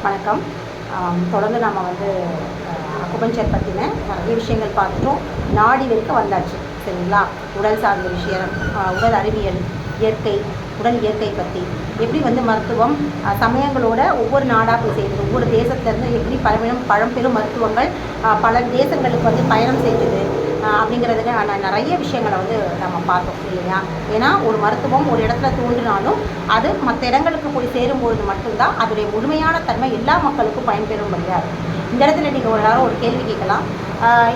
வணக்கம். தொடர்ந்து நம்ம அக்குபஞ்சர் பற்றின நிறைய விஷயங்கள் பார்த்துட்டோம். நாடி வரைக்கும் வந்தாச்சு, சரிங்களா? உடல் சார்ந்த விஷயம், உடல் அறிவியல், இயற்கை, உடல் இயற்கை பற்றி எப்படி மருத்துவம் சமயங்களோட ஒவ்வொரு நாடாக போய் செய்யுது, ஒவ்வொரு தேசத்துலேருந்து எப்படி பழம்பெரும் மருத்துவங்கள் பல தேசங்களுக்கு பயணம் செய்யுது அப்படிங்கிறதுல நிறைய விஷயங்களை நம்ம பார்த்தோம் இல்லையா? ஏன்னா ஒரு மருத்துவம் ஒரு இடத்துல தோன்றினாலும் அது மற்ற இடங்களுக்கு போய் சேரும்பொழுது மட்டும்தான் அதோடைய முழுமையான தன்மை எல்லா மக்களுக்கும் பயன்பெறும் முடியாது. இந்த இடத்துல நீங்கள் ஒரு கேள்வி கேட்கலாம்.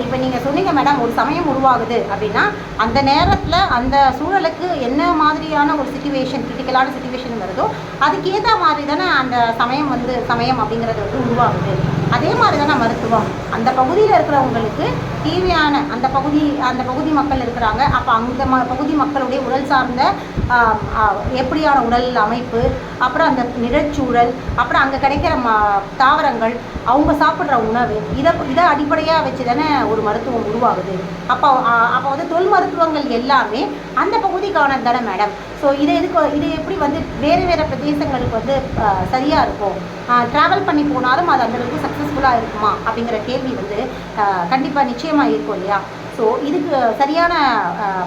இப்போ நீங்கள் சொன்னீங்க மேடம், ஒரு சமயம் உருவாகுது அப்படின்னா அந்த நேரத்தில் அந்த சூழலுக்கு என்ன மாதிரியான ஒரு சிச்சுவேஷன், கிரிட்டிக்கலான சிச்சுவேஷன் வருதோ அதுக்கேற்ற மாதிரி தானே அந்த சமயம் அப்படிங்கிறது உருவாகுது. அதே மாதிரி தானே மருத்துவம். அந்த பகுதியில் இருக்கிறவங்களுக்கு தேவையான அந்த பகுதி மக்கள் இருக்கிறாங்க. அப்போ அந்த பகுதி மக்களுடைய உடல் சார்ந்த எப்படியான உடல் அமைப்பு, அப்புறம் அந்த நிழற்சூழல், அப்புறம் அங்கே கிடைக்கிற தாவரங்கள், அவங்க சாப்பிட்ற உணவு, இதை அடிப்படையாக வச்சு தானே ஒரு மருத்துவம் உருவாகுது. அப்போ தொல் மருத்துவங்கள் எல்லாமே அந்த பகுதிக்கான தானே மேடம். ஸோ இது எப்படி வேறு வேறு பிரதேசங்களுக்கு சரியாக இருக்கும், ட்ராவல் பண்ணி போனாலும் அது அந்தளவுக்கு சக்ஸஸ்ஃபுல்லாக இருக்குமா அப்படிங்கிற கேள்வி கண்டிப்பாக நிச்சயமாக இருக்கும் இல்லையா? ஸோ இதுக்கு சரியான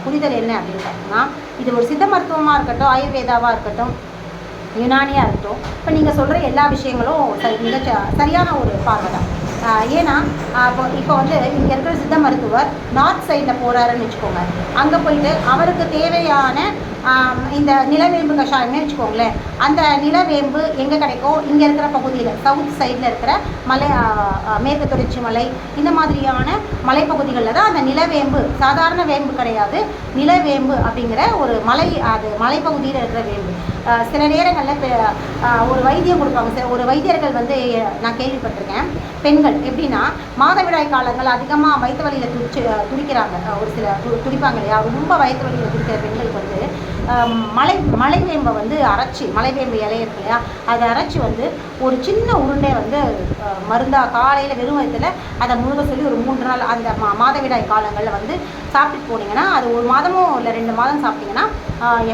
புரிதல் என்ன அப்படின்னு பார்த்தோம்னா, இது ஒரு சித்த மருத்துவமாக இருக்கட்டும், ஆயுர்வேதாவாக இருக்கட்டும், யுனானியாக இருக்கட்டும், இப்போ நீங்கள் சொல்கிற எல்லா விஷயங்களும் சரியான ஒரு பார்வை தான். ஏன்னா இப்போ இங்கே இருக்கிற சித்த மருத்துவர் நார்த் சைடில் போகிறாருன்னு வச்சுக்கோங்க. அங்கே போயிட்டு அவருக்கு தேவையான இந்த நிலவேம்பு கஷாயம்னு வச்சுக்கோங்களேன். அந்த நிலவேம்பு எங்கே கிடைக்கும்? இங்கே இருக்கிற பகுதியில் சவுத் சைடில் இருக்கிற மேற்கு தொடர்ச்சி மலை, இந்த மாதிரியான மலைப்பகுதிகளில் தான் அந்த நிலவேம்பு, சாதாரண வேம்பு கிடையாது, நிலவேம்பு அப்படிங்கிற ஒரு மலைப்பகுதியில் இருக்கிற வேம்பு. சில நேரங்களில் ஒரு வைத்தியம் கொடுப்பாங்க. ஒரு வைத்தியர்கள் நான் கேள்விப்பட்டிருக்கேன். பெண்கள் எப்படின்னா மாதவிடாய் காலங்கள் அதிகமாக வயிற்று வலியில் துடிக்கிறாங்க. ஒரு சில துடிப்பாங்க இல்லையா? ரொம்ப வயிற்று வலியில் துடிக்கிற பெண்களுக்கு மலைவேம்பை அரைச்சி, மலைவேம்பு இலைய இருக்கு இல்லையா, அதை அரைச்சி ஒரு சின்ன உருண்டை மருந்தாக காலையில் வெறும் வயிற்றுல அதை முழுக சொல்லி ஒரு 3 நாள் அந்த மாதவிடாய் காலங்களில் சாப்பிட்டு போனீங்கன்னா, அது 1 மாதமோ இல்லை 2 மாதம் சாப்பிட்டீங்கன்னா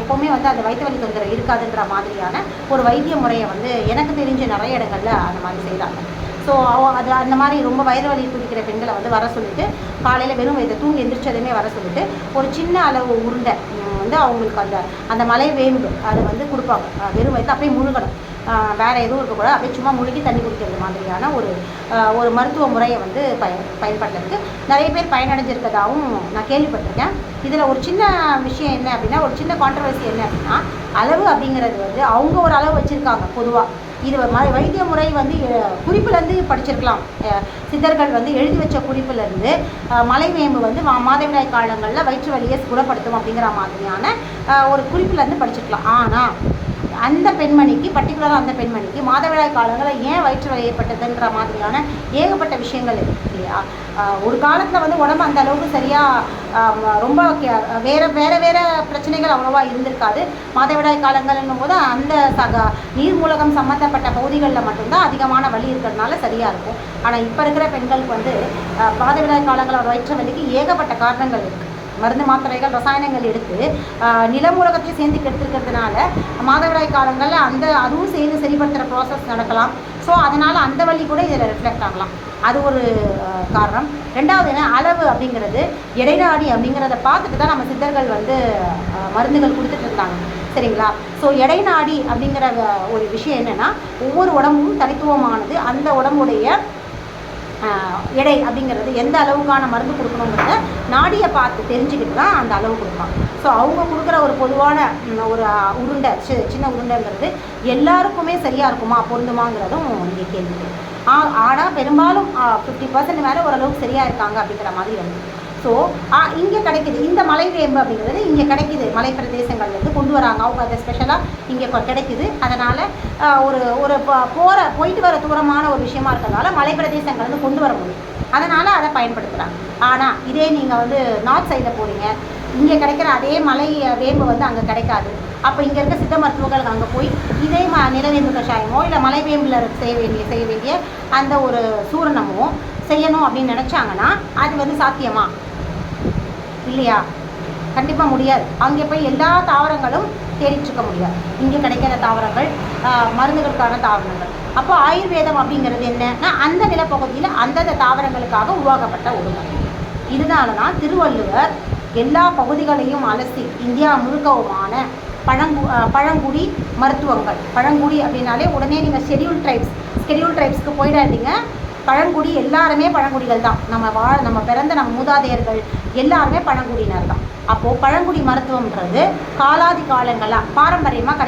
எப்போவுமே அந்த வயிற்று வலி தொந்தரவு இருக்காதுன்ற மாதிரியான ஒரு வைத்திய முறையை எனக்கு தெரிஞ்ச நிறைய இடங்களில் அந்த மாதிரி செய்கிறாங்க. ஸோ அது அந்த மாதிரி ரொம்ப வயிறு வலி துடிக்கிற பெண்களை வர சொல்லிவிட்டு காலையில் வெறும் வயிற்று தூங்கி எந்திரிச்சதுமே வர சொல்லிவிட்டு ஒரு சின்ன அளவு உருண்டை அவங்களுக்கு அந்த மலை வேம்பு அது கொடுப்பாங்க. வெறும் வயிற்று அப்படியே முழுகணும், வேறு எதுவும் இருக்கக்கூடாது, அப்படியே சும்மா முழுகி தண்ணி குடிக்கிறது மாதிரியான ஒரு மருத்துவ முறையை பயன்படுத்துறதுக்கு நிறைய பேர் பயனடைஞ்சிருக்கதாகவும் நான் கேள்விப்பட்டிருக்கேன். இதில் ஒரு சின்ன விஷயம் என்ன அப்படின்னா, ஒரு சின்ன கான்ட்ரவர்சி என்ன அப்படின்னா, அளவு அப்படிங்கிறது அவங்க ஒரு அளவு வச்சுருக்காங்க பொதுவாக. இது வைத்திய முறை குறிப்பிலேருந்து படிச்சிருக்கலாம். சித்தர்கள் எழுதி வச்ச குறிப்பிலேருந்து மலைவேம்பு மாதவிடாய் காலங்களில் வயிற்று வலியை குணப்படுத்தும் அப்படிங்கிற மாதிரியான ஒரு குறிப்பிலேருந்து படிச்சிருக்கலாம். ஆனால் அந்த பெண்மணிக்கு, பர்டிகுலராக அந்த பெண்மணிக்கு மாதவிடாய் காலங்களில் ஏன் வயிற்று வலி ஏற்பட்டதுன்ற மாதிரியான ஏகப்பட்ட விஷயங்கள் இருக்கு இல்லையா? ஒரு காலத்தில் உடம்பு அந்த அளவுக்கு சரியாக ரொம்ப வேறு பிரச்சனைகள் அவ்வளோவா இருந்திருக்காது. மாதவிடாய் காலங்கள்னும் போது அந்த நீர்மூலகம் சம்மந்தப்பட்ட பகுதிகளில் மட்டும்தான் அதிகமான வலி இருக்கிறதுனால சரியாக இருக்கும். ஆனால் இப்போ இருக்கிற பெண்களுக்கு மாதவிடாய் காலங்களோட வயிற்று வலிக்கு ஏகப்பட்ட காரணங்கள் இருக்குது. மருந்து மாத்திரைகள், ரசாயனங்கள் எடுத்து நிலமூலகத்தையும் சேர்ந்து கெடுத்துருக்கிறதுனால மாதவிடாய் காலங்களில் அதுவும் சேர்ந்து சரிப்படுத்துகிற ப்ராசஸ் நடக்கலாம். ஸோ அதனால் அந்த வலி கூட இதில் ரிஃப்ளெக்ட் ஆகலாம். அது ஒரு காரணம். ரெண்டாவது என்ன, அளவு அப்படிங்கிறது, இடைநாடி அப்படிங்கிறத பார்த்துட்டு தான் நம்ம சித்தர்கள் மருந்துகள் கொடுத்துட்டு இருந்தாங்க, சரிங்களா? ஸோ இடைநாடி அப்படிங்கிற ஒரு விஷயம் என்னென்னா, ஒவ்வொரு உடம்பும் தனித்துவமானது. அந்த உடம்புடைய எடை அப்படிங்கிறது எந்த அளவுக்கான மருந்து கொடுக்கணுங்கிறத நாடியை பார்த்து தெரிஞ்சுக்கிட்டு தான் அந்த அளவு கொடுப்பாங்க. ஸோ அவங்க கொடுக்குற ஒரு பொதுவான ஒரு உருண்டை, சின்ன உருண்டைங்கிறது எல்லாருக்குமே சரியாக இருக்குமா, பொருந்துமாங்கிறதும் இங்கே கேள்வி. ஆனால் பெரும்பாலும் 50% மேலே ஓரளவுக்கு சரியாக இருக்காங்க அப்படிங்கிற மாதிரி ஸோ இங்கே கிடைக்கிது. இந்த மலைவேம்பு அப்படிங்கிறது இங்கே கிடைக்கிது, மலை பிரதேசங்கள்லேருந்து கொண்டு வராங்க. அவங்க அதை ஸ்பெஷலாக இங்கே கிடைக்கிது. அதனால் போயிட்டு வர தூரமான ஒரு விஷயமா இருக்கிறதுனால மலை பிரதேசங்கள்லேருந்து கொண்டு வர முடியும். அதனால் அதை பயன்படுத்துகிறாங்க. ஆனால் இதே நீங்கள் நார்த் சைடில் போகிறீங்க, இங்கே கிடைக்கிற அதே மலை வேம்பு அங்கே கிடைக்காது. அப்போ இங்கே இருக்க சித்த மருத்துவர்கள் அங்கே போய் இதே நிலவேம்பு கஷாயமோ இல்லை மலைவேம்பில் செய்ய வேண்டிய அந்த ஒரு சூரணமோ செய்யணும் அப்படின்னு நினச்சாங்கன்னா அது சாத்தியமா இல்லையா? கண்டிப்பாக முடியாது. அங்கே போய் எல்லா தாவரங்களும் தேடிட்டுருக்க முடியாது. இங்கே கிடைக்கிற தாவரங்கள் மருந்துகளுக்கான தாவரங்கள். அப்போ ஆயுர்வேதம் அப்படிங்கிறது என்னன்னா அந்த நிலப்பகுதியில் அந்தந்த தாவரங்களுக்காக உருவாக்கப்பட்ட ஒரு முறை. இதனால தான் திருவள்ளுவர் எல்லா பகுதிகளையும் அலசி இந்தியா முழுக்கவுமான பழங்குடி மருத்துவங்கள். பழங்குடி அப்படின்னாலே உடனே நீங்கள் ஷெட்யூல் ட்ரைப்ஸ்க்கு போயிடாதீங்க. பழங்குடி எல்லாருமே பழங்குடிகள் தான். நம்ம பிறந்த நம்ம மூதாதையர்கள் எல்லாருமே பழங்குடியினர் தான். அப்போது பழங்குடி மருத்துவம்ன்றது காலாதி காலங்களாக பாரம்பரியமாக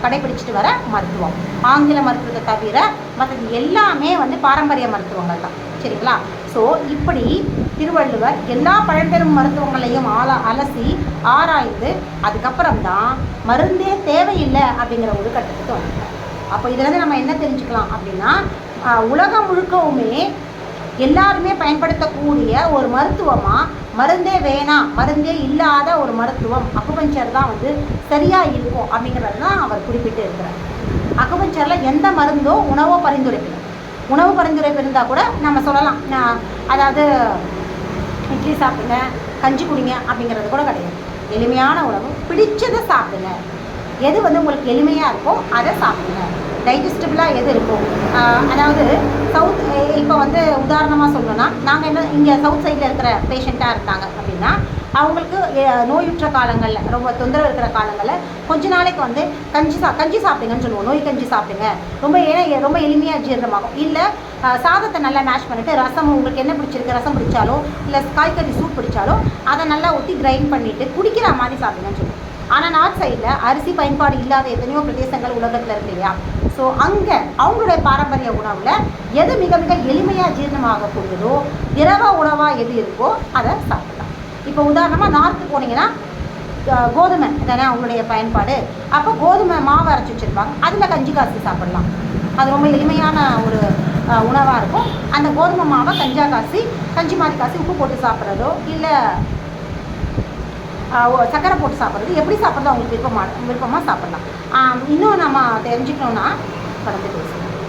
கடைபிடிச்சிட்டு வர மருத்துவம். ஆங்கில மருத்துவத்தை தவிர மற்றது எல்லாமே வந்து பாரம்பரிய மருத்துவங்கள் தான். சரிங்களா? ஸோ இப்படி திருவள்ளுவர் எல்லா பழம்பெரும் மருத்துவங்களையும் அலசி ஆராய்ந்து அதுக்கப்புறம் தான் மருந்தே தேவையில்லை அப்படிங்கிற ஒரு கட்டத்துக்கு வந்துட்டார். அப்போ இதுலேருந்து நம்ம என்ன தெரிஞ்சுக்கலாம் அப்படின்னா, உலகம் முழுக்கவுமே எல்லாருமே பயன்படுத்தக்கூடிய ஒரு மருத்துவமாக மருந்தே வேணாம், மருந்தே இல்லாத ஒரு மருத்துவம் அக்குபஞ்சர் தான் வந்து சரியாக இருக்கும் அப்படிங்கிறது தான் அவர் குறிப்பிட்டு இருக்கிறார். அக்குபஞ்சரில் எந்த மருந்தோ உணவோ பரிந்துரைப்பு இருந்தால் கூட நம்ம சொல்லலாம். அதாவது இட்லி சாப்பிடுங்க, கஞ்சி குடிங்க அப்படிங்கிறது கூட கிடையாது. எளிமையான உணவு, பிடிச்சதை சாப்பிடுங்க. எது வந்து உங்களுக்கு எளிமையாக இருக்கோ அதை சாப்பிடுங்க. டைஜஸ்டபிளாக எது இருக்கும், அதாவது இப்போ வந்து உதாரணமாக சொல்லணும்னா, நாங்கள் இங்கே சவுத் சைடில் இருக்கிற பேஷண்ட்டாக இருந்தாங்க அப்படின்னா அவங்களுக்கு நோயுற்ற காலங்களில் ரொம்ப தொந்தரவு இருக்கிற காலங்களில் கொஞ்ச நாளைக்கு வந்து கஞ்சி சாப்பிடுங்கன்னு சொல்லுவோம். நோய் கஞ்சி சாப்பிடுங்க, ரொம்ப எளிமையாக ஜீரணமாகும். இல்லை சாதத்தை நல்லா மேஷ் பண்ணிவிட்டு ரசம், உங்களுக்கு என்ன பிடிச்சிருக்கு, ரசம் பிடிச்சாலோ இல்லை காய்கறி சூப் பிடிச்சாலோ அதை நல்லா ஊற்றி கிரைண்ட் பண்ணிவிட்டு குடிக்கிற மாதிரி சாப்பிடுங்கன்னு சொல்லுவோம். ஆனால் நார்த் சைடில் அரிசி பயன்பாடு இல்லாத எத்தனையோ பிரதேசங்கள் உலகத்தில் இருக்கு இல்லையா? ஸோ அங்கே அவங்களுடைய பாரம்பரிய உணவில் எது மிக மிக எளிமையாக ஜீரணமாகக்கூடியதோ திரவ உணவாக எது இருக்கோ அதை சாப்பிடலாம். இப்போ உதாரணமாக நார்த்து போனீங்கன்னா கோதுமை தானே அவங்களுடைய பயன்பாடு. அப்போ கோதுமை மாவு அரைச்சி வச்சுருப்பாங்க, அதில் கஞ்சி காசி சாப்பிடலாம். அது ரொம்ப எளிமையான ஒரு உணவாக இருக்கும். அந்த கோதுமை மாவை கஞ்சி மாதிரி காசி உப்பு போட்டு சாப்பிட்றதோ இல்லை சக்கரை போட்டு சாப்பிட்றது, எப்படி சாப்பிட்றதோ அவங்களுக்கு விருப்பமாக சாப்பிட்லாம். இன்னும் நம்ம தெரிஞ்சுக்கணுன்னா கடந்து பேசுவோம்.